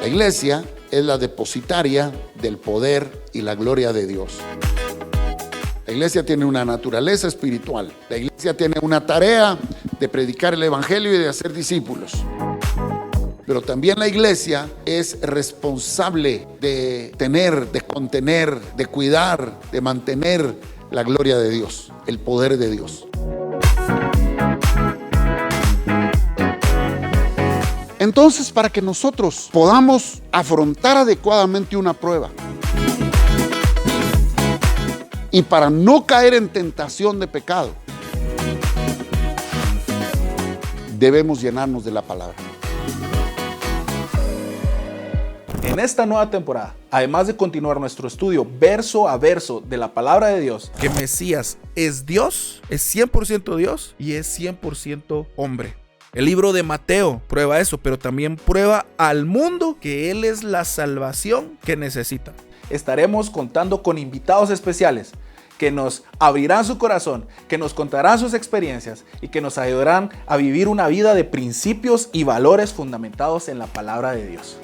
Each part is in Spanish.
La iglesia es la depositaria del poder y la gloria de Dios. La iglesia tiene una naturaleza espiritual. La iglesia tiene una tarea de predicar el evangelio y de hacer discípulos. Pero también la iglesia es responsable de tener, de contener, de cuidar, de mantener la gloria de Dios, el poder de Dios. Entonces, para que nosotros podamos afrontar adecuadamente una prueba y para no caer en tentación de pecado, debemos llenarnos de la palabra. En esta nueva temporada, además de continuar nuestro estudio verso a verso de la palabra de Dios, que Mesías es Dios, es 100% Dios y es 100% hombre. El libro de Mateo prueba eso, pero también prueba al mundo que Él es la salvación que necesita. estaremos contando con invitados especiales que nos abrirán su corazón, que nos contarán sus experiencias y que nos ayudarán a vivir una vida de principios y valores fundamentados en la palabra de Dios.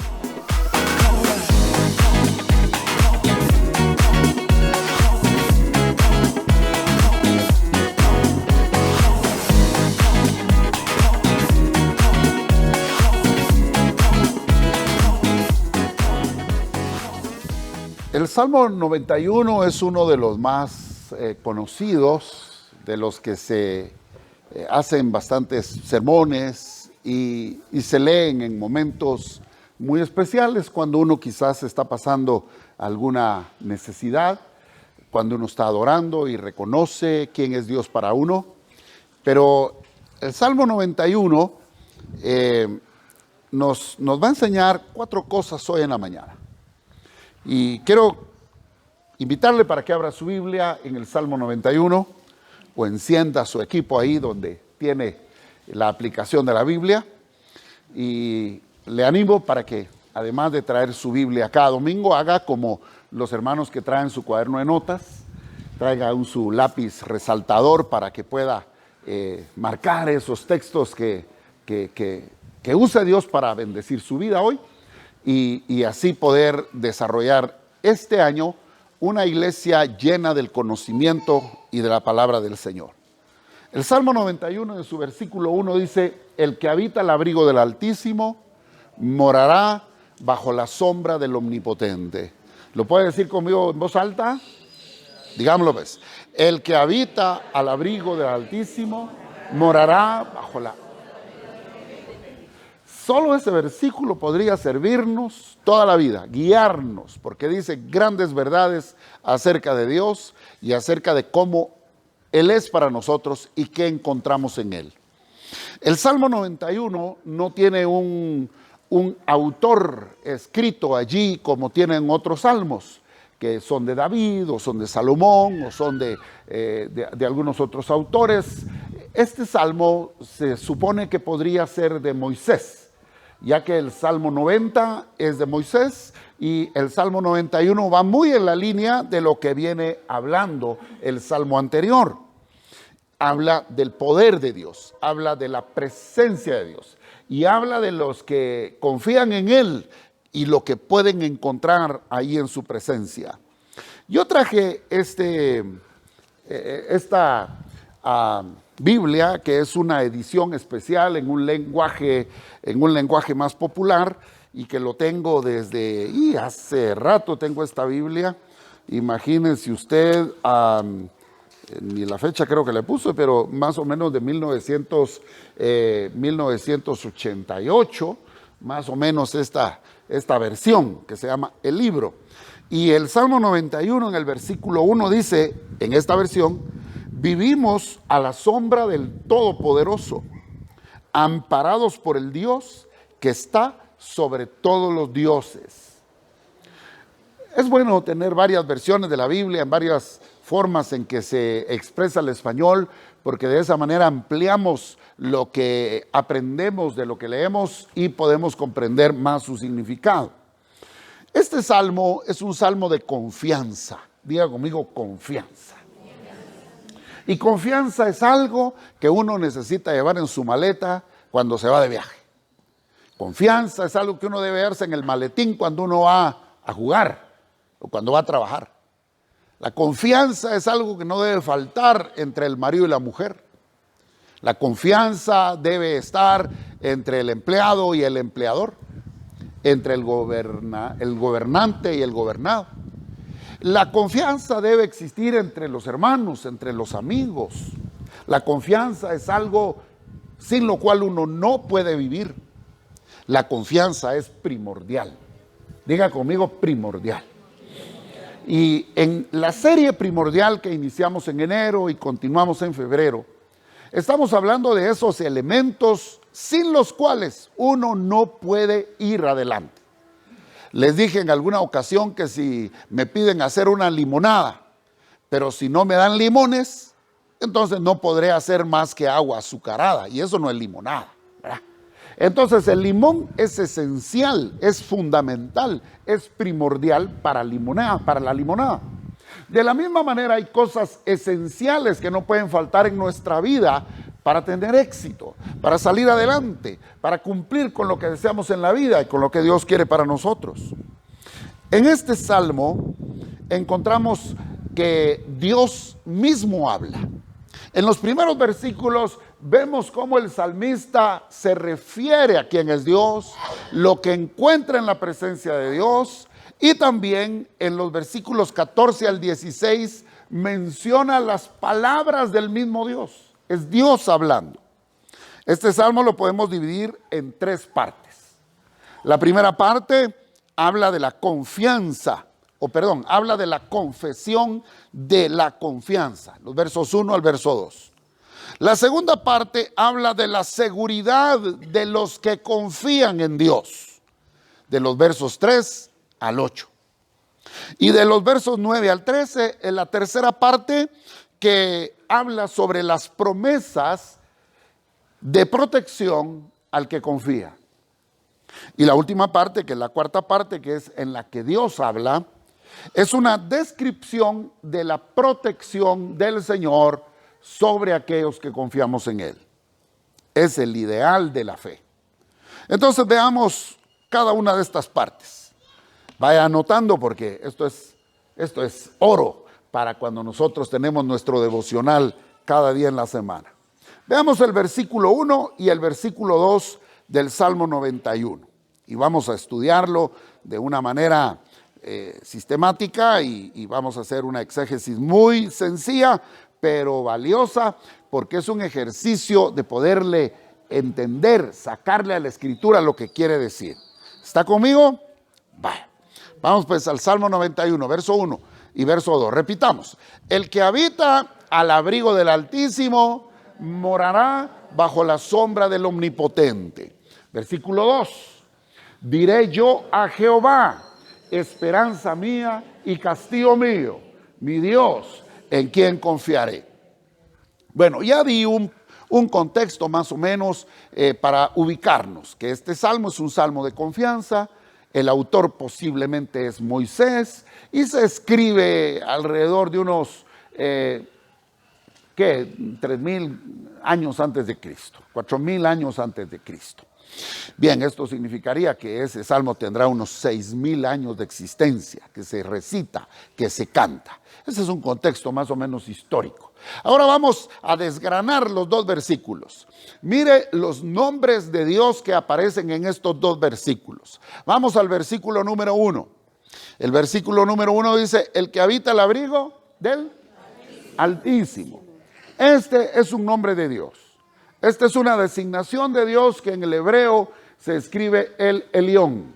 El Salmo 91 es uno de los más conocidos, de los que se hacen bastantes sermones y se leen en momentos muy especiales, cuando uno quizás está pasando alguna necesidad, cuando uno está adorando y reconoce quién es Dios para uno. Pero el Salmo 91 nos va a enseñar 4 cosas hoy en la mañana. Y quiero invitarle para que abra su Biblia en el Salmo 91 o encienda su equipo ahí donde tiene la aplicación de la Biblia. Y le animo para que, además de traer su Biblia cada domingo, haga como los hermanos que traen su cuaderno de notas, traiga su lápiz resaltador para que pueda marcar esos textos que usa Dios para bendecir su vida hoy. Y así poder desarrollar este año una iglesia llena del conocimiento y de la palabra del Señor. El Salmo 91 en su versículo 1 dice: el que habita el abrigo del Altísimo morará bajo la sombra del Omnipotente. ¿Lo puede decir conmigo en voz alta? Digámoslo pues. El que habita al abrigo del Altísimo morará bajo la... Solo ese versículo podría servirnos toda la vida, guiarnos, porque dice grandes verdades acerca de Dios y acerca de cómo Él es para nosotros y qué encontramos en Él. El Salmo 91 no tiene un autor escrito allí como tienen otros salmos, que son de David o son de Salomón o son de algunos otros autores. Este salmo se supone que podría ser de Moisés, ya que el Salmo 90 es de Moisés y el Salmo 91 va muy en la línea de lo que viene hablando el Salmo anterior. Habla del poder de Dios, habla de la presencia de Dios y habla de los que confían en Él y lo que pueden encontrar ahí en su presencia. Yo traje esta Biblia, que es una edición especial en un lenguaje más popular, y que lo tengo desde hace rato. Tengo esta Biblia, imagínense usted, ni la fecha creo que le puse, pero más o menos de 1988, más o menos esta versión que se llama El Libro. Y el Salmo 91 en el versículo 1 dice, en esta versión: vivimos a la sombra del Todopoderoso, amparados por el Dios que está sobre todos los dioses. Es bueno tener varias versiones de la Biblia en varias formas en que se expresa el español, porque de esa manera ampliamos lo que aprendemos de lo que leemos y podemos comprender más su significado. Este salmo es un salmo de confianza. Diga conmigo: confianza. Y confianza es algo que uno necesita llevar en su maleta cuando se va de viaje. confianza es algo que uno debe verse en el maletín cuando uno va a jugar o cuando va a trabajar. La confianza es algo que no debe faltar entre el marido y la mujer. La confianza debe estar entre el empleado y el empleador, entre el gobernante y el gobernado. La confianza debe existir entre los hermanos, entre los amigos. La confianza es algo sin lo cual uno no puede vivir. La confianza es primordial. Diga conmigo, primordial. Y en la serie primordial que iniciamos en enero y continuamos en febrero, estamos hablando de esos elementos sin los cuales uno no puede ir adelante. Les dije en alguna ocasión que si me piden hacer una limonada, pero si no me dan limones, entonces no podré hacer más que agua azucarada, y eso no es limonada, ¿verdad? Entonces el limón es esencial, es fundamental, es primordial para la limonada. De la misma manera hay cosas esenciales que no pueden faltar en nuestra vida para tener éxito, para salir adelante, para cumplir con lo que deseamos en la vida y con lo que Dios quiere para nosotros. En este salmo encontramos que Dios mismo habla. En los primeros versículos vemos cómo el salmista se refiere a quién es Dios, lo que encuentra en la presencia de Dios, y también en los versículos 14 al 16 menciona las palabras del mismo Dios. Es Dios hablando. Este salmo lo podemos dividir en tres partes. La primera parte habla de la confianza, habla de la confesión de la confianza, los versos 1 al verso 2. La segunda parte habla de la seguridad de los que confían en Dios, de los versos 3 al 8. Y de los versos 9 al 13, en la tercera parte, que habla sobre las promesas de protección al que confía. Y la última parte, que es la cuarta parte, que es en la que Dios habla, es una descripción de la protección del Señor sobre aquellos que confiamos en Él. Es el ideal de la fe. Entonces veamos cada una de estas partes. Vaya anotando porque esto es oro para cuando nosotros tenemos nuestro devocional cada día en la semana. Veamos el versículo 1 y el versículo 2 del Salmo 91. Y vamos a estudiarlo de una manera sistemática y vamos a hacer una exégesis muy sencilla, pero valiosa, porque es un ejercicio de poderle entender, sacarle a la escritura lo que quiere decir. ¿Está conmigo? Vaya. Vamos pues al Salmo 91, verso 1 y verso 2. Repitamos. El que habita al abrigo del Altísimo morará bajo la sombra del Omnipotente. Versículo 2. Diré yo a Jehová, esperanza mía y castillo mío, mi Dios, en quien confiaré. Bueno, ya di un contexto más o menos para ubicarnos, que este salmo es un salmo de confianza. El autor posiblemente es Moisés y se escribe alrededor de unos 3,000 años antes de Cristo, 4,000 años antes de Cristo. Bien, esto significaría que ese salmo tendrá unos 6,000 años de existencia, que se recita, que se canta. Ese es un contexto más o menos histórico. Ahora vamos a desgranar los dos versículos. Mire los nombres de Dios que aparecen en estos dos versículos. Vamos al versículo número 1. El versículo número 1 dice, el que habita el abrigo del Altísimo. Este es un nombre de Dios. Esta es una designación de Dios que en el hebreo se escribe el Elión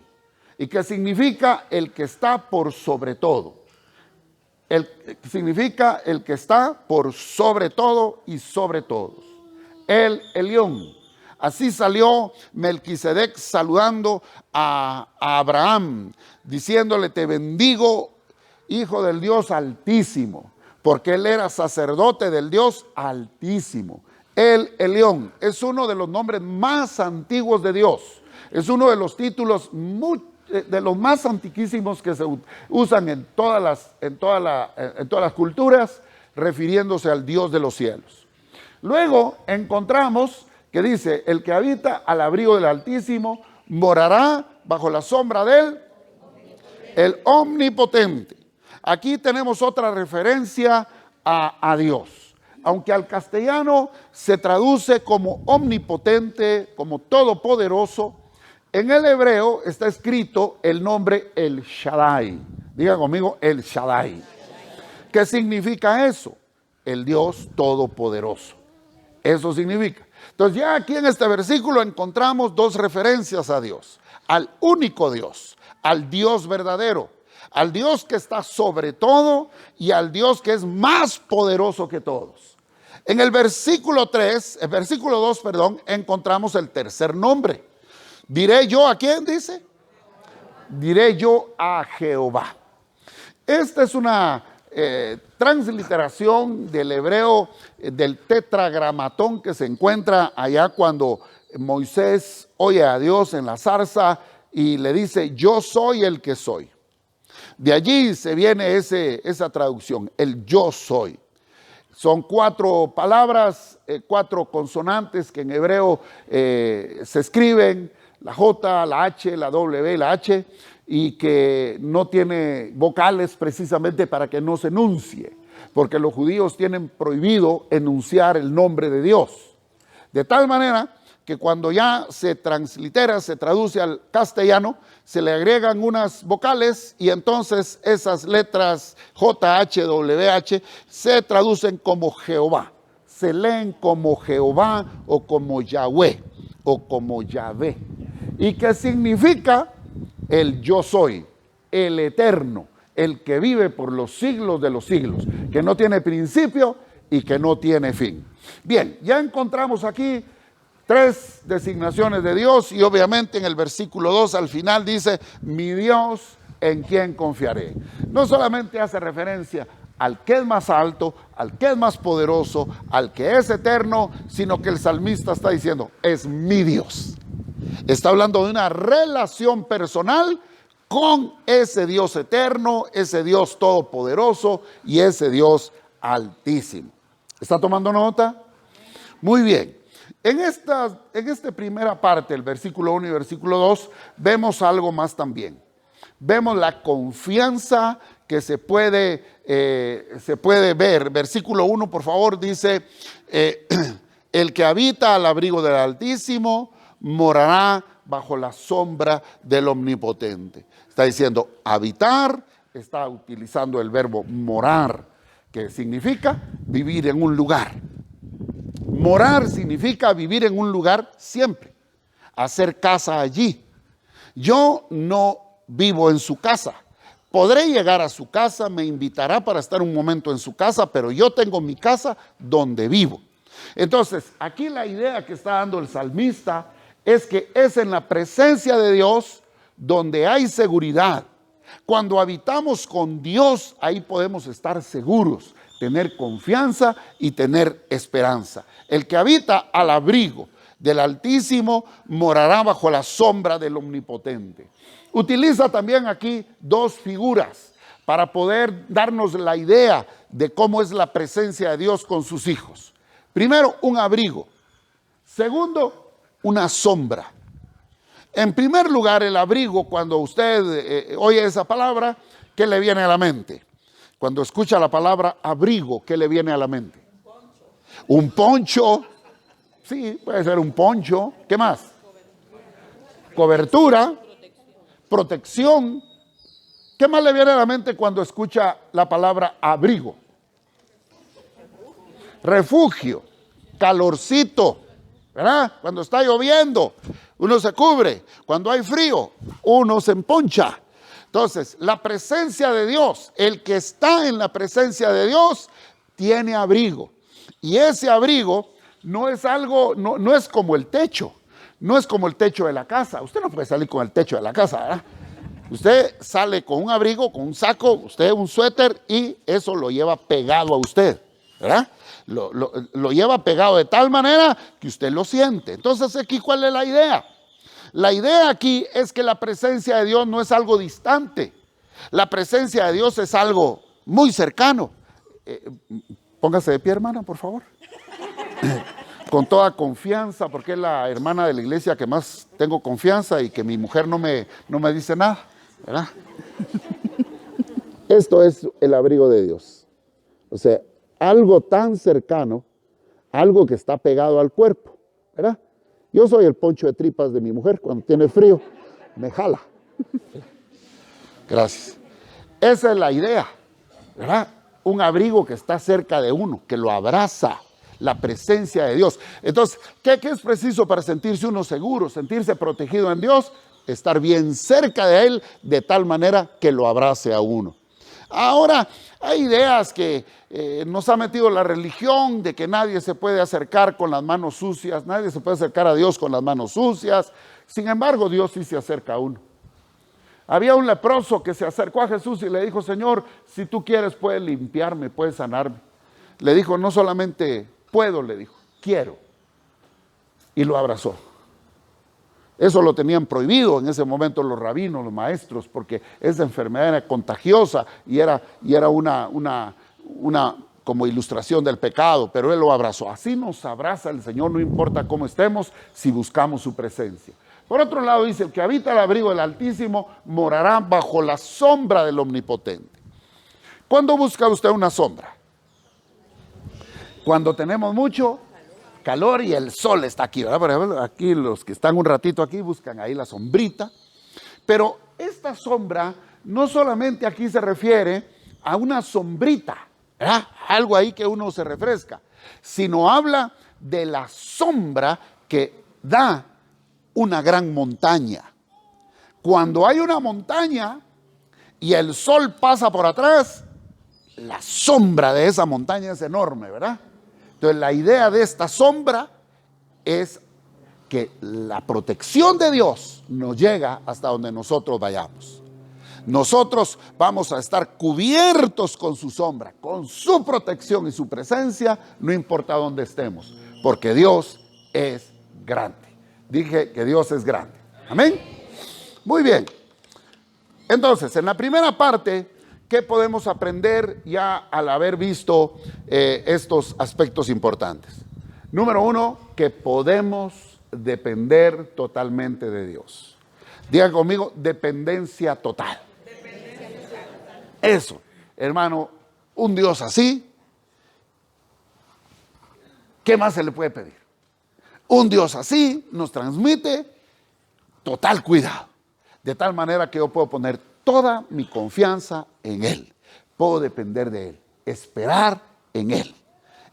y que significa el que está por sobre todo. Significa el que está por sobre todo y sobre todos. El Elión. Así salió Melquisedec saludando a Abraham, diciéndole, te bendigo, hijo del Dios Altísimo, porque él era sacerdote del Dios Altísimo. El Elión es uno de los nombres más antiguos de Dios. Es uno de los títulos de los más antiquísimos que se usan en todas las culturas, refiriéndose al Dios de los cielos. Luego encontramos que dice, el que habita al abrigo del Altísimo morará bajo la sombra del el omnipotente. Aquí tenemos otra referencia a Dios. Aunque al castellano se traduce como omnipotente, como todopoderoso, en el hebreo está escrito el nombre El Shaddai. Diga conmigo, El Shaddai. ¿Qué significa eso? El Dios todopoderoso. Eso significa. Entonces ya aquí en este versículo encontramos dos referencias a Dios. Al único Dios, al Dios verdadero, al Dios que está sobre todo y al Dios que es más poderoso que todos. En el versículo 2, encontramos el tercer nombre. Diré yo a quién, dice. Diré yo a Jehová. Esta es una transliteración del hebreo del tetragramatón que se encuentra allá cuando Moisés oye a Dios en la zarza y le dice, yo soy el que soy. De allí se viene esa traducción, el yo soy. Son 4 palabras, 4 consonantes que en hebreo se escriben, la J, la H, la W y la H, y que no tiene vocales precisamente para que no se enuncie, porque los judíos tienen prohibido enunciar el nombre de Dios. De tal manera que cuando ya se translitera, se traduce al castellano, se le agregan unas vocales y entonces esas letras J, H, W, H se traducen como Jehová. Se leen como Jehová o como Yahweh o como Yahvé. ¿Y qué significa? El yo soy, el eterno, el que vive por los siglos de los siglos, que no tiene principio y que no tiene fin. Bien, ya encontramos aquí 3 designaciones de Dios y obviamente en el versículo 2 al final dice, mi Dios en quien confiaré. No solamente hace referencia al que es más alto, al que es más poderoso, al que es eterno, sino que el salmista está diciendo, es mi Dios. Está hablando de una relación personal con ese Dios eterno, ese Dios todopoderoso y ese Dios altísimo. ¿Está tomando nota? Muy bien. En esta primera parte, el versículo 1 y versículo 2, vemos algo más también. Vemos la confianza que se puede ver. Versículo 1, por favor, dice, el que habita al abrigo del Altísimo morará bajo la sombra del Omnipotente. Está diciendo habitar, está utilizando el verbo morar, que significa vivir en un lugar. Morar significa vivir en un lugar siempre, hacer casa allí. Yo no vivo en su casa. Podré llegar a su casa, me invitará para estar un momento en su casa, pero yo tengo mi casa donde vivo. Entonces, aquí la idea que está dando el salmista es que es en la presencia de Dios donde hay seguridad. Cuando habitamos con Dios, ahí podemos estar seguros, tener confianza y tener esperanza. El que habita al abrigo del Altísimo morará bajo la sombra del Omnipotente. Utiliza también aquí 2 figuras para poder darnos la idea de cómo es la presencia de Dios con sus hijos. Primero, un abrigo. Segundo, una sombra. En primer lugar, el abrigo, cuando usted oye esa palabra, ¿qué le viene a la mente? Cuando escucha la palabra abrigo, ¿qué le viene a la mente? Un poncho. Sí, puede ser un poncho. ¿Qué más? Cobertura. Protección. ¿Qué más le viene a la mente cuando escucha la palabra abrigo? Refugio. Calorcito. ¿Verdad? Cuando está lloviendo, uno se cubre. Cuando hay frío, uno se emponcha. Entonces, la presencia de Dios, el que está en la presencia de Dios, tiene abrigo. Y ese abrigo no es algo, no es como el techo. No es como el techo de la casa. Usted no puede salir con el techo de la casa, ¿verdad? Usted sale con un abrigo, con un saco, usted un suéter y eso lo lleva pegado a usted, ¿verdad? Lo lleva pegado de tal manera que usted lo siente. Entonces aquí, ¿cuál es la idea? La idea aquí es que la presencia de Dios no es algo distante. La presencia de Dios es algo muy cercano. Póngase de pie, hermana, por favor. con toda confianza, porque es la hermana de la iglesia que más tengo confianza y que mi mujer no me dice nada, ¿verdad? Esto es el abrigo de Dios. O sea, algo tan cercano, algo que está pegado al cuerpo, ¿verdad? Yo soy el poncho de tripas de mi mujer. Cuando tiene frío, me jala. Gracias. Esa es la idea, ¿verdad? Un abrigo que está cerca de uno, que lo abraza, la presencia de Dios. Entonces, ¿qué es preciso para sentirse uno seguro, sentirse protegido en Dios? Estar bien cerca de Él, de tal manera que lo abrace a uno. Ahora, hay ideas que nos ha metido la religión de que nadie se puede acercar con las manos sucias, nadie se puede acercar a Dios con las manos sucias. Sin embargo, Dios sí se acerca a uno. Había un leproso que se acercó a Jesús y le dijo: Señor, si tú quieres puedes limpiarme, puedes sanarme. Le dijo: no solamente puedo, le dijo, quiero. Y lo abrazó. Eso lo tenían prohibido en ese momento los rabinos, los maestros, porque esa enfermedad era contagiosa y era una como ilustración del pecado, pero él lo abrazó. Así nos abraza el Señor, no importa cómo estemos, si buscamos su presencia. Por otro lado dice: el que habita el abrigo del Altísimo morará bajo la sombra del Omnipotente. ¿Cuándo busca usted una sombra? Cuando tenemos mucho calor y el sol está aquí, ¿verdad? Por ejemplo, aquí los que están un ratito aquí buscan ahí la sombrita. Pero esta sombra no solamente aquí se refiere a una sombrita, ¿verdad? Algo ahí que uno se refresca, sino habla de la sombra que da una gran montaña. Cuando hay una montaña y el sol pasa por atrás, la sombra de esa montaña es enorme, ¿verdad? Entonces la idea de esta sombra es que la protección de Dios nos llega hasta donde nosotros vayamos. Nosotros vamos a estar cubiertos con su sombra, con su protección y su presencia, no importa dónde estemos, porque Dios es grande. Dije que Dios es grande. Amén. Muy bien. Entonces, en la primera parte, ¿qué podemos aprender ya al haber visto estos aspectos importantes? Número uno, que podemos depender totalmente de Dios. Diga conmigo: dependencia total. Eso, hermano, un Dios así, ¿qué más se le puede pedir? Un Dios así nos transmite total cuidado, de tal manera que yo puedo poner toda mi confianza en Él, puedo depender de Él, esperar en Él.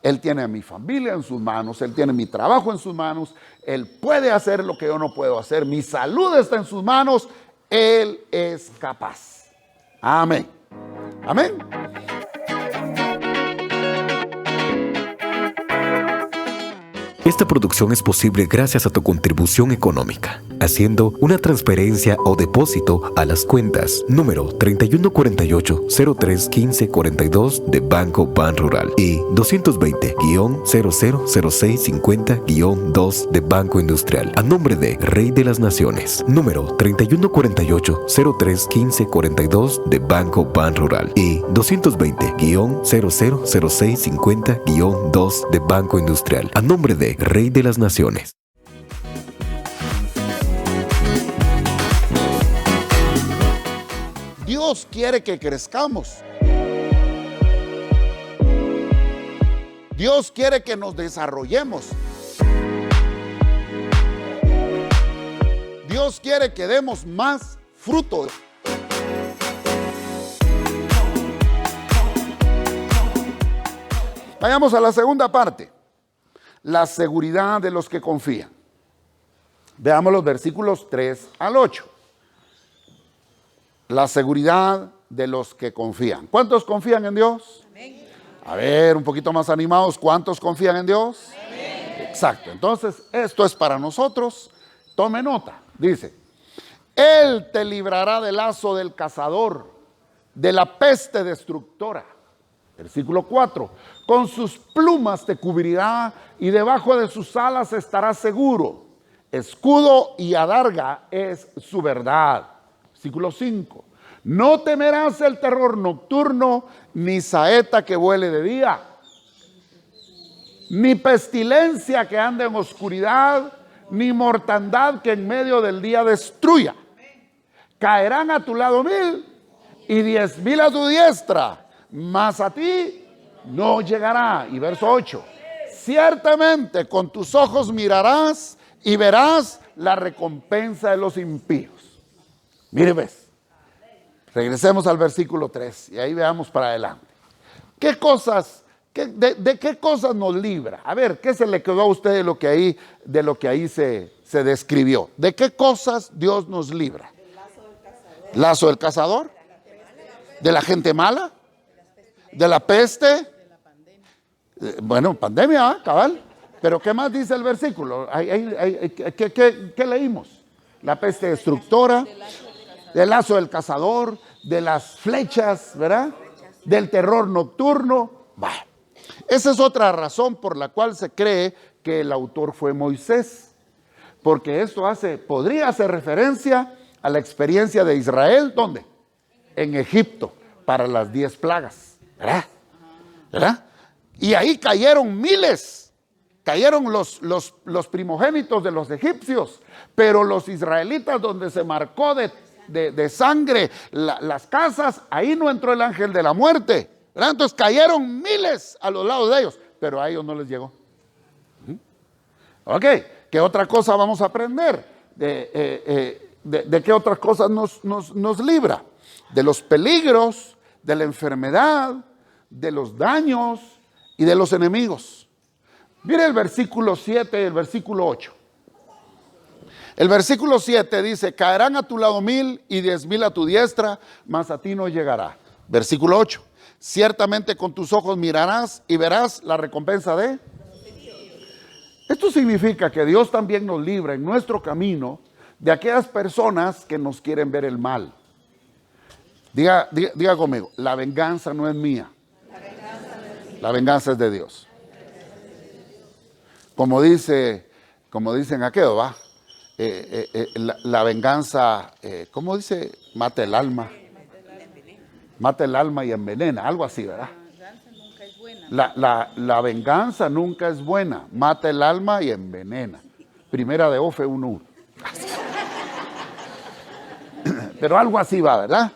Él tiene a mi familia en sus manos, Él tiene mi trabajo en sus manos, Él puede hacer lo que yo no puedo hacer, mi salud está en sus manos, Él es capaz. Amén. Amén. Esta producción es posible gracias a tu contribución económica, haciendo una transferencia o depósito a las cuentas número 3148-031542 de Banco Ban Rural y 220-000650-2 de Banco Industrial, a nombre de Rey de las Naciones, número 3148-031542 de Banco Ban Rural y 220-000650-2 de Banco Industrial, a nombre de Rey de las Naciones. Dios quiere que crezcamos. Dios quiere que nos desarrollemos. Dios quiere que demos más fruto. Vayamos a la segunda parte. La seguridad de los que confían. Veamos los versículos 3 al 8. La seguridad de los que confían. ¿Cuántos confían en Dios? Amén. A ver, un poquito más animados. ¿Cuántos confían en Dios? Amén. Exacto. Entonces, esto es para nosotros. Tome nota. Dice: Él te librará del lazo del cazador, de la peste destructora. Versículo 4, con sus plumas te cubrirá y debajo de sus alas estarás seguro. Escudo y adarga es su verdad. Versículo 5, no temerás el terror nocturno, ni saeta que vuele de día. ni pestilencia que ande en oscuridad, ni mortandad que en medio del día destruya. Caerán a tu lado 1000 y 10,000 a tu diestra, mas a ti no llegará. Y verso 8, ciertamente con tus ojos mirarás y verás la recompensa de los impíos. Mire, ves, regresemos al versículo 3 y ahí veamos para adelante. ¿Qué cosas, de qué cosas nos libra? A ver, ¿qué se le quedó a usted de lo que ahí se describió? ¿De qué cosas Dios nos libra? ¿Lazo del cazador? ¿De la gente mala? ¿De la peste? Bueno, pandemia, cabal. Pero ¿qué más dice el versículo? ¿Qué leímos? La peste destructora, del lazo del cazador, de las flechas, ¿verdad? Del terror nocturno. Bah. Esa es otra razón por la cual se cree que el autor fue Moisés. Porque esto podría hacer referencia a la experiencia de Israel, ¿dónde? En Egipto, para las 10 plagas, ¿verdad? ¿Verdad? Y ahí cayeron miles, cayeron los primogénitos de los egipcios, pero los israelitas donde se marcó de sangre las casas, ahí no entró el ángel de la muerte, ¿verdad? Entonces cayeron miles a los lados de ellos, pero a ellos no les llegó. Ok, ¿qué otra cosa vamos a aprender? ¿De qué otras cosas nos libra? De los peligros, de la enfermedad, de los daños y de los enemigos. Mire el versículo 7 y el versículo 8. El versículo 7 dice, caerán a tu lado 1000 y 10,000 a tu diestra, mas a ti no llegará. Versículo 8, ciertamente con tus ojos mirarás y verás la recompensa de... Esto significa que Dios también nos libra en nuestro camino de aquellas personas que nos quieren ver el mal. Diga conmigo, la venganza no es mía. La venganza es de Dios. Como dicen aquello, ¿va? La venganza, ¿cómo dice? Mata el alma. Mata el alma y envenena, algo así, ¿verdad? La venganza nunca es buena. Mata el alma y envenena. Primera de Ofe 1:1. Pero algo así va, ¿verdad?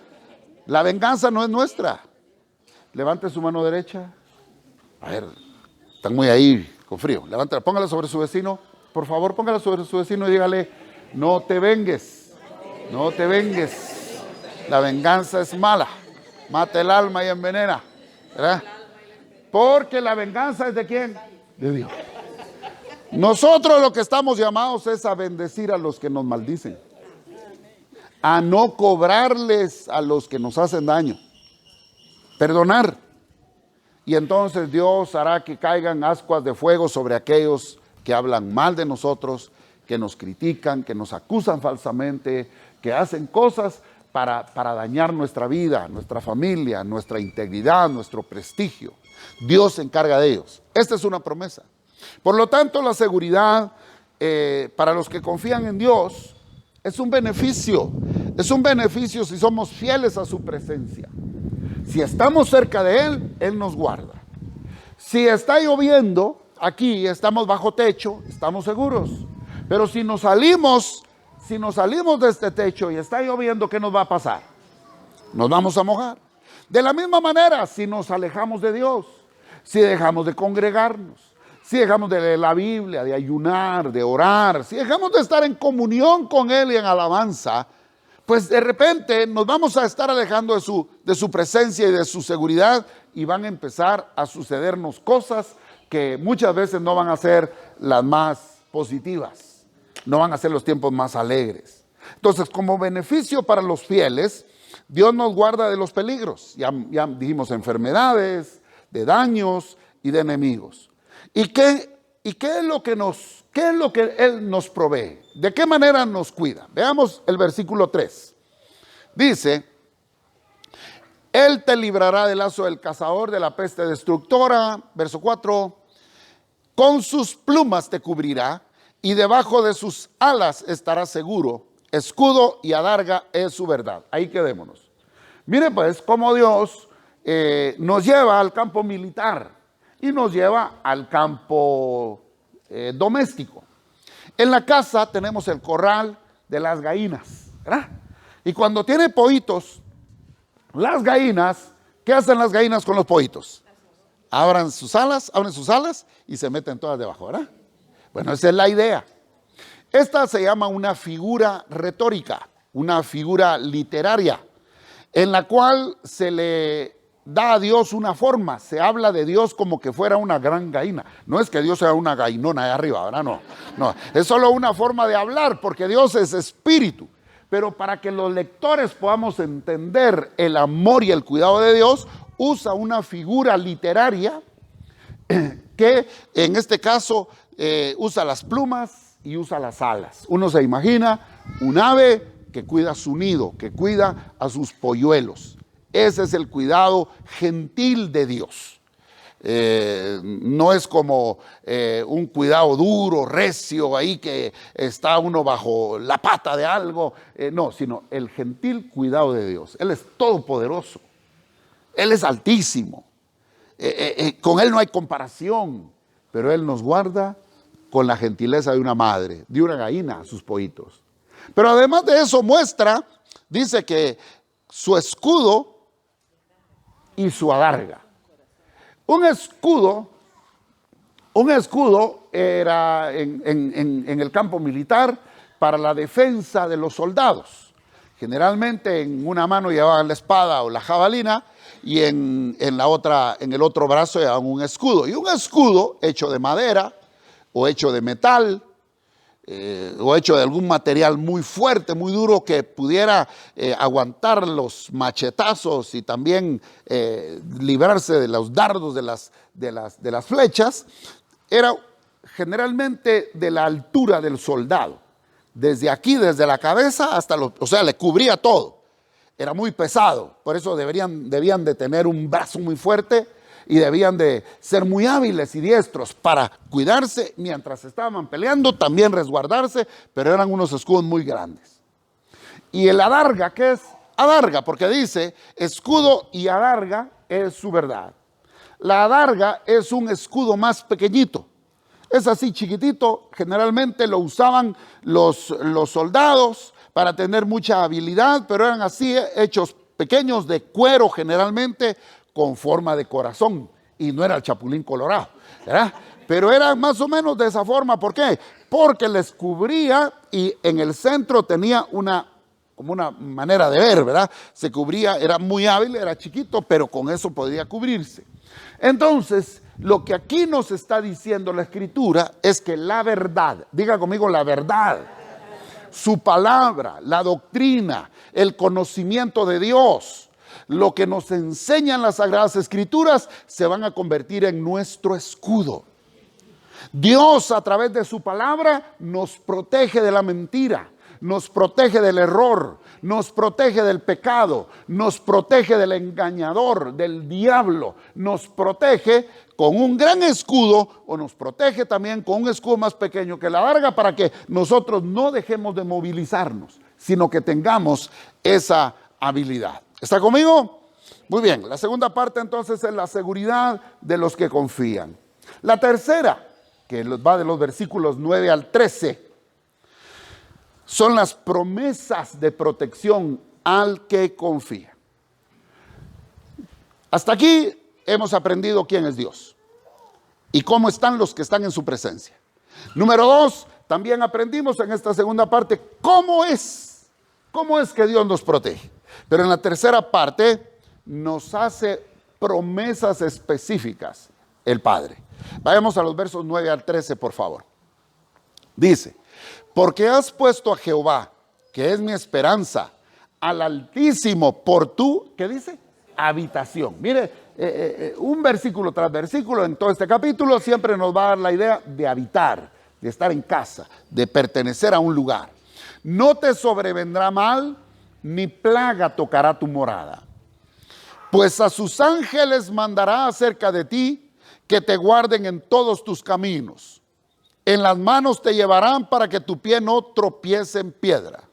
La venganza no es nuestra. Levante su mano derecha. A ver, están muy ahí con frío. Levántala, póngala sobre su vecino. Por favor, póngala sobre su vecino y dígale, no te vengues. No te vengues. La venganza es mala. Mata el alma y envenena. ¿Verdad? Porque la venganza es ¿de quién? De Dios. Nosotros lo que estamos llamados es a bendecir a los que nos maldicen. A no cobrarles a los que nos hacen daño. Perdonar. Y entonces Dios hará que caigan ascuas de fuego sobre aquellos que hablan mal de nosotros, que nos critican, que nos acusan falsamente, que hacen cosas para dañar nuestra vida, nuestra familia, nuestra integridad, nuestro prestigio. Dios se encarga de ellos. Esta es una promesa. Por lo tanto, la seguridad para los que confían en Dios es un beneficio. Es un beneficio si somos fieles a su presencia. Si estamos cerca de Él, Él nos guarda. Si está lloviendo, aquí estamos bajo techo, estamos seguros. Pero si nos salimos de este techo y está lloviendo, ¿qué nos va a pasar? Nos vamos a mojar. De la misma manera, si nos alejamos de Dios, si dejamos de congregarnos, si dejamos de leer la Biblia, de ayunar, de orar, si dejamos de estar en comunión con Él y en alabanza, pues de repente nos vamos a estar alejando de su presencia y de su seguridad y van a empezar a sucedernos cosas que muchas veces no van a ser las más positivas, no van a ser los tiempos más alegres. Entonces, como beneficio para los fieles, Dios nos guarda de los peligros, ya dijimos enfermedades, de daños y de enemigos. ¿Y qué es lo que Él nos provee? ¿De qué manera nos cuida? Veamos el versículo 3. Dice, Él te librará del lazo del cazador, de la peste destructora. Verso 4, con sus plumas te cubrirá y debajo de sus alas estarás seguro. Escudo y adarga es su verdad. Ahí quedémonos. Mire pues cómo Dios nos lleva al campo militar. y nos lleva al campo doméstico. En la casa tenemos el corral de las gallinas, ¿verdad? Y cuando tiene pollitos, las gallinas, ¿qué hacen las gallinas con los pollitos? Abren sus alas y se meten todas debajo, ¿verdad? Bueno, esa es la idea. Esta se llama una figura retórica, una figura literaria, en la cual se le da a Dios una forma. Se habla de Dios como que fuera una gran gallina. No es que Dios sea una gallinona allá arriba, ¿verdad? No, es solo una forma de hablar, porque Dios es espíritu. Pero para que los lectores podamos entender el amor y el cuidado de Dios, usa una figura literaria que en este caso usa las plumas y usa las alas. Uno se imagina un ave que cuida su nido, que cuida a sus polluelos. Ese es el cuidado gentil de Dios. No es como un cuidado duro, recio, ahí que está uno bajo la pata de algo. No, sino el gentil cuidado de Dios. Él es todopoderoso. Él es altísimo. Con Él no hay comparación. Pero Él nos guarda con la gentileza de una madre, de una gallina a sus pollitos. Pero además de eso muestra, dice que su escudo y su adarga. Un escudo era en el campo militar para la defensa de los soldados. Generalmente en una mano llevaban la espada o la jabalina y en el otro brazo llevaban un escudo. Y un escudo hecho de madera o hecho de metal o hecho de algún material muy fuerte, muy duro, que pudiera aguantar los machetazos y también librarse de los dardos de las flechas, era generalmente de la altura del soldado. Desde aquí, desde la cabeza hasta o sea, le cubría todo. Era muy pesado, por eso debían de tener un brazo muy fuerte y debían de ser muy hábiles y diestros para cuidarse mientras estaban peleando, también resguardarse, pero eran unos escudos muy grandes. Y el adarga, ¿qué es? Adarga, porque dice escudo y adarga es su verdad. La adarga es un escudo más pequeñito. Es así chiquitito, generalmente lo usaban los soldados para tener mucha habilidad, pero eran así hechos pequeños de cuero generalmente con forma de corazón, y no era el chapulín colorado, ¿verdad? Pero era más o menos de esa forma. ¿Por qué? Porque les cubría y en el centro tenía como una manera de ver, ¿verdad? Se cubría, era muy hábil, era chiquito, pero con eso podía cubrirse. Entonces, lo que aquí nos está diciendo la Escritura es que la verdad, diga conmigo la verdad, su palabra, la doctrina, el conocimiento de Dios, lo que nos enseñan las Sagradas Escrituras, se van a convertir en nuestro escudo. Dios, a través de su palabra, nos protege de la mentira, nos protege del error, nos protege del pecado, nos protege del engañador, del diablo, nos protege con un gran escudo, o nos protege también con un escudo más pequeño que la adarga, para que nosotros no dejemos de movilizarnos, sino que tengamos esa habilidad. ¿Está conmigo? Muy bien, la segunda parte entonces es la seguridad de los que confían. La tercera, que va de los versículos 9 al 13, son las promesas de protección al que confía. Hasta aquí hemos aprendido quién es Dios y cómo están los que están en su presencia. Número 2, también aprendimos en esta segunda parte cómo es que Dios nos protege. Pero en la tercera parte nos hace promesas específicas el Padre. Vayamos a los versos 9 al 13, por favor. Dice: porque has puesto a Jehová, que es mi esperanza, al Altísimo por tu, ¿qué dice? Habitación. Mire, un versículo tras versículo en todo este capítulo siempre nos va a dar la idea de habitar, de estar en casa, de pertenecer a un lugar. No te sobrevendrá mal, ni plaga tocará tu morada. Pues a sus ángeles mandará acerca de ti, que te guarden en todos tus caminos. En las manos te llevarán para que tu pie no tropiece en piedra.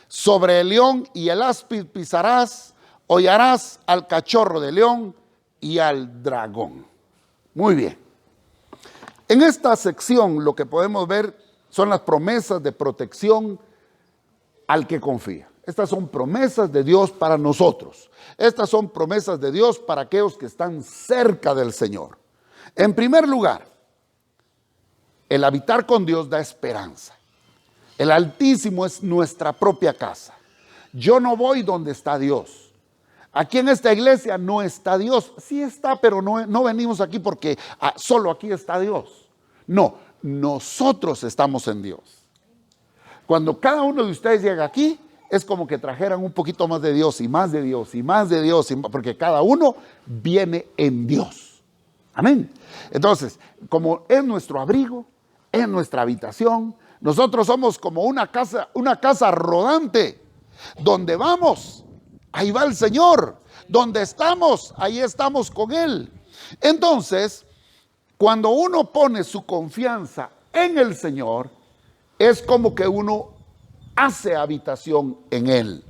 Sobre el león y el áspid pisarás, hollarás al cachorro de león y al dragón. Muy bien. En esta sección lo que podemos ver son las promesas de protección al que confía. Estas son promesas de Dios para nosotros. Estas son promesas de Dios para aquellos que están cerca del Señor. En primer lugar, el habitar con Dios da esperanza. El Altísimo es nuestra propia casa. Yo no voy donde está Dios. Aquí en esta iglesia no está Dios. Sí está, pero no venimos aquí porque solo aquí está Dios. No, nosotros estamos en Dios. Cuando cada uno de ustedes llega aquí, es como que trajeran un poquito más de Dios y más de Dios y más de Dios, porque cada uno viene en Dios. Amén. Entonces, como es nuestro abrigo, es nuestra habitación, nosotros somos como una casa rodante. Donde vamos, ahí va el Señor. Donde estamos, ahí estamos con Él. Entonces, cuando uno pone su confianza en el Señor, es como que uno hace habitación en Él.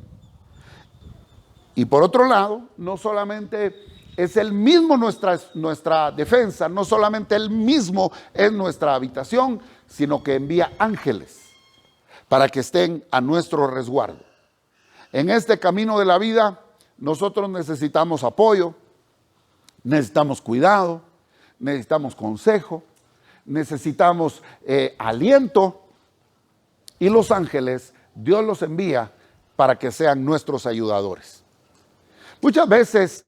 Y por otro lado, no solamente es Él mismo nuestra defensa, no solamente Él mismo es nuestra habitación, sino que envía ángeles para que estén a nuestro resguardo. En este camino de la vida, nosotros necesitamos apoyo, necesitamos cuidado, necesitamos consejo, necesitamos aliento, y los ángeles, Dios los envía para que sean nuestros ayudadores. Muchas veces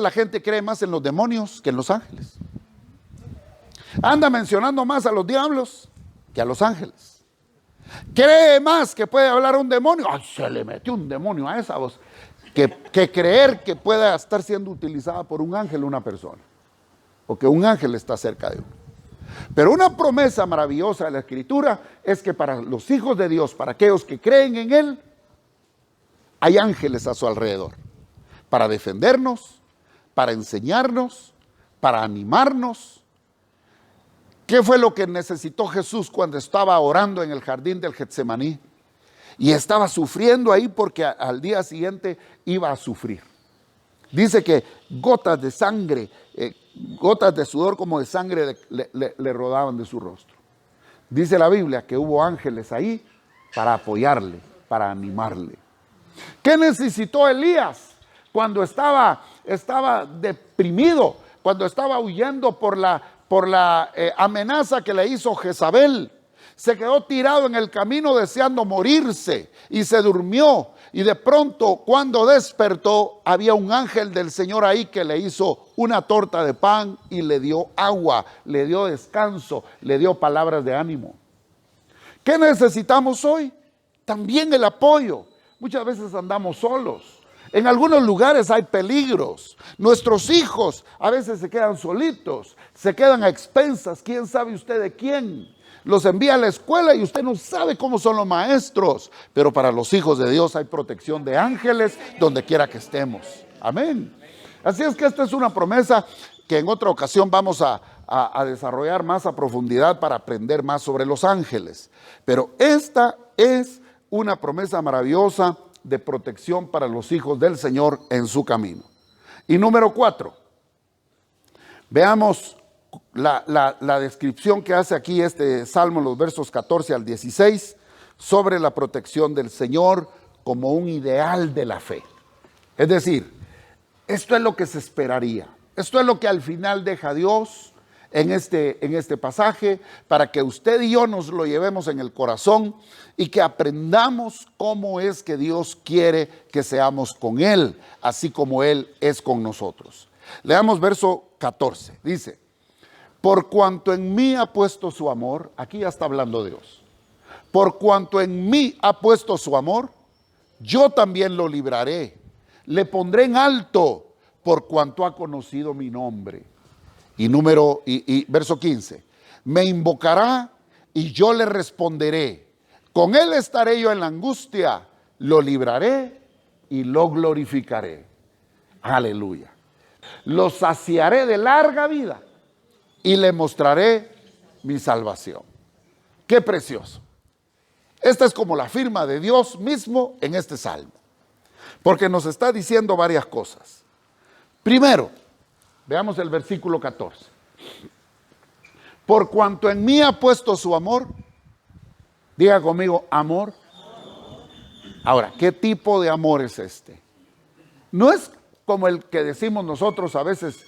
la gente cree más en los demonios que en los ángeles. Anda mencionando más a los diablos que a los ángeles. Cree más que puede hablar un demonio. Ay, se le metió un demonio a esa voz. Que creer que pueda estar siendo utilizada por un ángel una persona. O que un ángel está cerca de uno. Pero una promesa maravillosa de la Escritura es que para los hijos de Dios, para aquellos que creen en Él, hay ángeles a su alrededor. Para defendernos, para enseñarnos, para animarnos. ¿Qué fue lo que necesitó Jesús cuando estaba orando en el jardín del Getsemaní? Y estaba sufriendo ahí porque al día siguiente iba a sufrir. Dice que gotas de sangre, gotas de sudor como de sangre le rodaban de su rostro. Dice la Biblia que hubo ángeles ahí para apoyarle, para animarle. ¿Qué necesitó Elías cuando estaba deprimido, cuando estaba huyendo por la amenaza que le hizo Jezabel? Se quedó tirado en el camino deseando morirse y se durmió. Y de pronto, cuando despertó, había un ángel del Señor ahí que le hizo una torta de pan y le dio agua, le dio descanso, le dio palabras de ánimo. ¿Qué necesitamos hoy? También el apoyo. Muchas veces andamos solos. En algunos lugares hay peligros. Nuestros hijos a veces se quedan solitos, se quedan a expensas. ¿Quién sabe usted de quién? Los envía a la escuela y usted no sabe cómo son los maestros. Pero para los hijos de Dios hay protección de ángeles donde quiera que estemos. Amén. Así es que esta es una promesa que en otra ocasión vamos a desarrollar más a profundidad para aprender más sobre los ángeles. Pero esta es una promesa maravillosa de protección para los hijos del Señor en su camino. Y número 4, veamos la descripción que hace aquí este salmo en los versos 14 al 16 sobre la protección del Señor como un ideal de la fe. Es decir, esto es lo que se esperaría. Esto es lo que al final deja Dios en este pasaje para que usted y yo nos lo llevemos en el corazón y que aprendamos cómo es que Dios quiere que seamos con Él, así como Él es con nosotros. Leamos verso 14. Dice: por cuanto en mí ha puesto su amor, aquí ya está hablando Dios. Por cuanto en mí ha puesto su amor, yo también lo libraré. Le pondré en alto por cuanto ha conocido mi nombre. Y verso 15. Me invocará y yo le responderé. Con él estaré yo en la angustia. Lo libraré y lo glorificaré. Aleluya. Lo saciaré de larga vida y le mostraré mi salvación. Qué precioso. Esta es como la firma de Dios mismo en este salmo, porque nos está diciendo varias cosas. Primero, veamos el versículo 14. Por cuanto en mí ha puesto su amor, diga conmigo, amor. Ahora, ¿qué tipo de amor es este? No es como el que decimos nosotros a veces.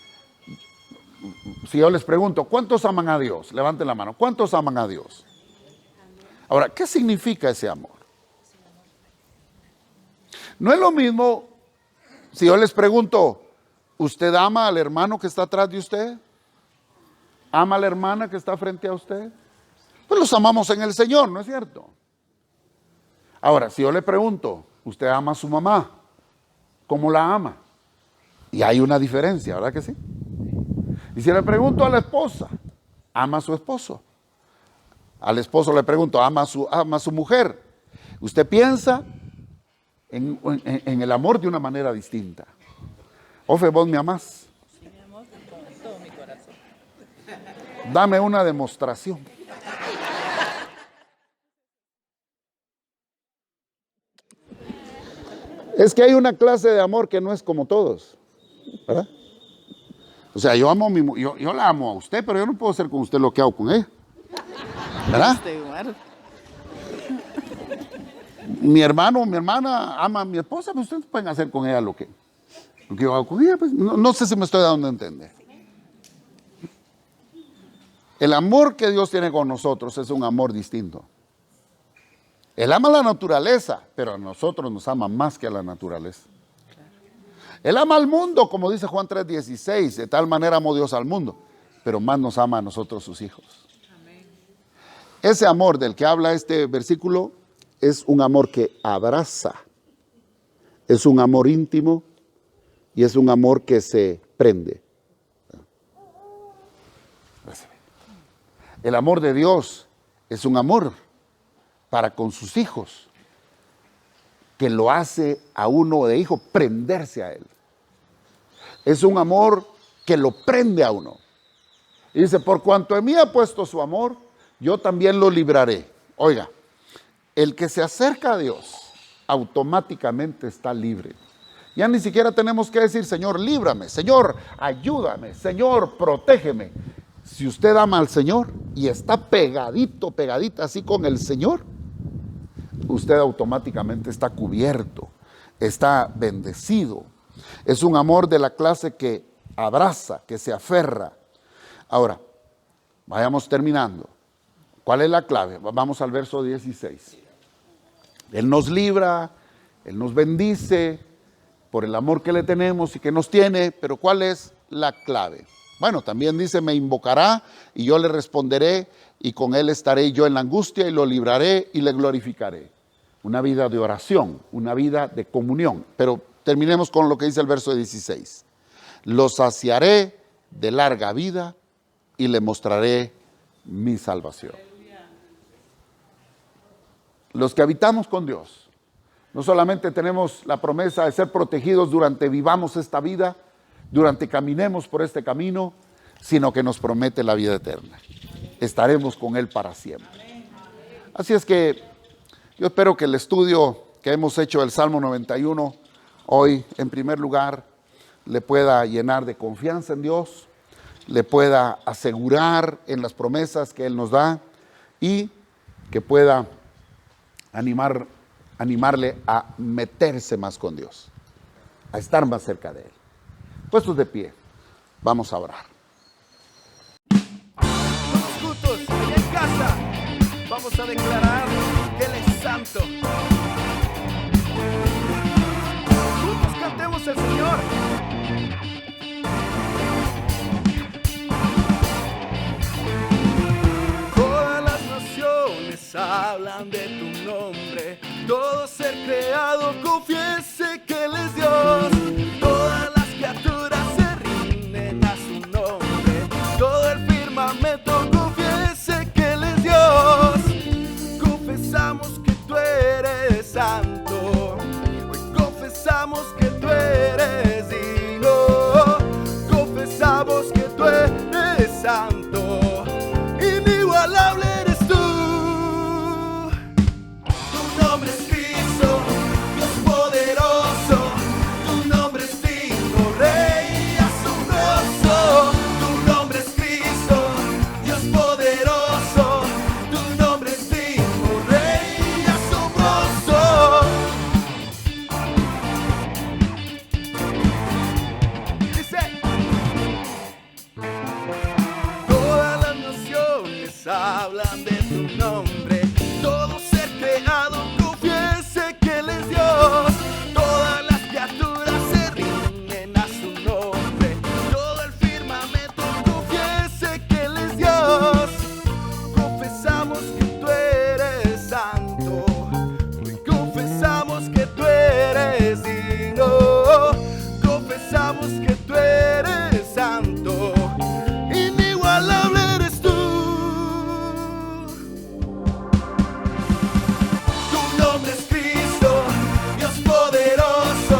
Si yo les pregunto, ¿cuántos aman a Dios? Levanten la mano. ¿Cuántos aman a Dios? Ahora, ¿qué significa ese amor? No es lo mismo si yo les pregunto, ¿usted ama al hermano que está atrás de usted? ¿Ama a la hermana que está frente a usted? Pues los amamos en el Señor, ¿no es cierto? Ahora, si yo le pregunto, ¿usted ama a su mamá? ¿Cómo la ama? Y hay una diferencia, ¿verdad que sí? Y si le pregunto a la esposa, ¿ama a su esposo? Al esposo le pregunto, ¿ama a su mujer? Usted piensa en el amor de una manera distinta. Ofe, ¿vos me amás? Sí, mi amor, con todo mi corazón. Dame una demostración. Es que hay una clase de amor que no es como todos, ¿verdad? O sea, yo la amo a usted, pero yo no puedo hacer con usted lo que hago con ella, ¿verdad? Mi hermano o mi hermana ama a mi esposa, pero ustedes pueden hacer con ella lo que yo hago con ella. Pues, no sé si me estoy dando a entender. El amor que Dios tiene con nosotros es un amor distinto. Él ama la naturaleza, pero a nosotros nos ama más que a la naturaleza. Él ama al mundo, como dice Juan 3:16, de tal manera amó Dios al mundo, pero más nos ama a nosotros sus hijos. Amén. Ese amor del que habla este versículo es un amor que abraza, es un amor íntimo y es un amor que se prende. El amor de Dios es un amor para con sus hijos, que lo hace a uno de hijo prenderse a él. Es un amor que lo prende a uno. Y dice, por cuanto en mí ha puesto su amor, yo también lo libraré. Oiga, el que se acerca a Dios automáticamente está libre. Ya ni siquiera tenemos que decir, Señor, líbrame, Señor, ayúdame, Señor, protégeme. Si usted ama al Señor y está pegadito, pegadita así con el Señor, usted automáticamente está cubierto, está bendecido. Es un amor de la clase que abraza, que se aferra. Ahora, vayamos terminando. ¿Cuál es la clave? Vamos al verso 16. Él nos libra, Él nos bendice por el amor que le tenemos y que nos tiene, pero ¿cuál es la clave? Bueno, también dice, me invocará y yo le responderé y con él estaré yo en la angustia y lo libraré y le glorificaré. Una vida de oración, una vida de comunión. Pero terminemos con lo que dice el verso 16. Lo saciaré de larga vida y le mostraré mi salvación. Los que habitamos con Dios, no solamente tenemos la promesa de ser protegidos durante vivamos esta vida, durante caminemos por este camino, sino que nos promete la vida eterna. Estaremos con Él para siempre. Así es que yo espero que el estudio que hemos hecho del Salmo 91 hoy, en primer lugar, le pueda llenar de confianza en Dios, le pueda asegurar en las promesas que Él nos da y que pueda animarle a meterse más con Dios, a estar más cerca de Él. Puestos de pie, vamos a orar. Todos juntos, allá en casa, vamos a declarar que Él es santo. Juntos cantemos al Señor. Todas las naciones hablan de tu nombre. Todo ser creado confiese que Él es Dios. Todas las criaturas se rinden a su nombre. Todo el firmamento confiese que Él es Dios. Confesamos que tú eres santo. Hoy confesamos que tú eres digno. Confesamos que tú eres santo. Inigualable eres tú. hablan de tu nombre. Todo ser creado confiese que Él es Dios. Todas las criaturas se rinden a su nombre. Todo el firmamento confiese que Él es Dios. Confesamos que tú eres santo. Hoy confesamos que tú eres digno. Confesamos que tú eres santo. Inigualable eres tú. Tu nombre es Cristo, Dios poderoso.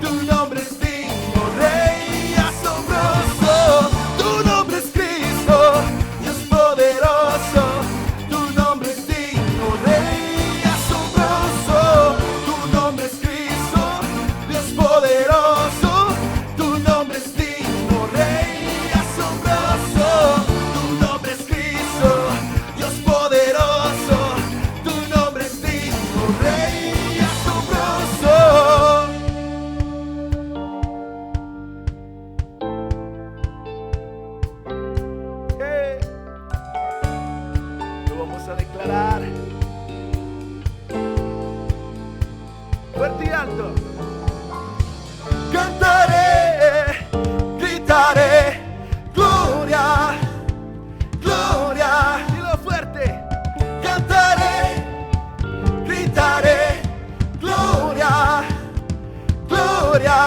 Tu nombre es digno, Rey asombroso. Tu nombre es Cristo, Dios poderoso. Tu nombre es digno, Rey asombroso. Tu nombre es Cristo, Dios poderoso. Tu nombre es digno, Rey asombroso. Tu nombre es Cristo, Dios poderoso. Tu nombre es digno, Rey asombroso. Lo vamos a declarar fuerte y alto. Cantaré, gritaré, gloria, gloria. Dilo fuerte. Cantaré, gritaré, gloria, gloria.